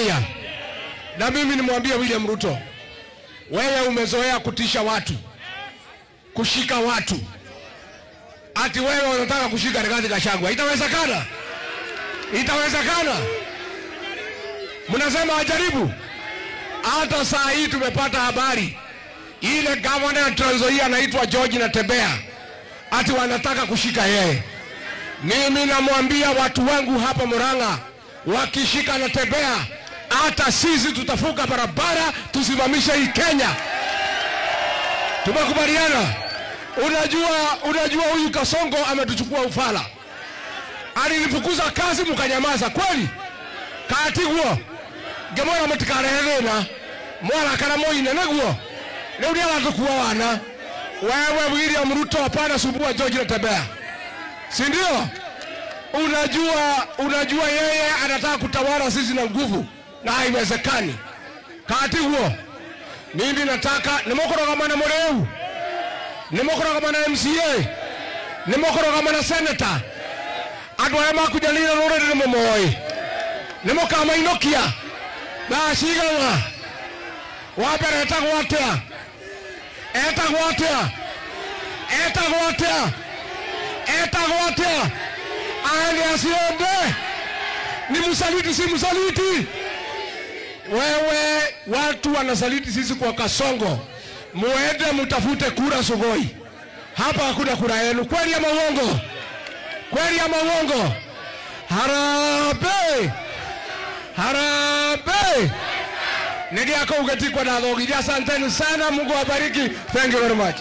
Tanzania. Na mimi nimwambia William Ruto, wewe umezoea kutisha watu, kushika watu. Ati wewe unataka kushika Rigathi Gachagua. Itawezekana? Itawezekana? Mnasema ajaribu. Hata saa hii tumepata habari ile governor ya Trans Nzoia anaitwa George Natembeya ati wanataka kushika yeye. Mimi namwambia watu wangu hapa Murang'a, wakishika Natembeya hata sisi tutafuka barabara tusimamishe hii Kenya. Tumekubaliana? Unajua huyu Kasongo ametuchukua ufala. Alinifukuza kazi mkanyamaza kweli? Kati huo gemora mtikareherena mwana kana moine naguo leo ndio atakuwa wana. Wewe William Ruto hapana sumbua George Natembeya. Si ndio? Unajua yeye anataka kutawala sisi na nguvu na haiwezekani. Kati huo mimi nataka nimokorogamana Mureu, nimokorogamana MCA, nimokorogamana senator. Adwa ma kujalina rore ni momoi. Nimokama inokia. Na shigana. Wapere etagwatea. Etagwatea. Aende asiende. Ni msaliti si msaliti. Wewe watu wanasaliti sisi kwa Kasongo. Muende mutafute kura Sugoi. Hapa hakuna kura yenu. Kweli ama uongo? Kweli ama uongo? Harambee! Harambee! Negi yako ugetikwa na dhogi. Asanteni sana, Mungu awabariki. Thank you very much.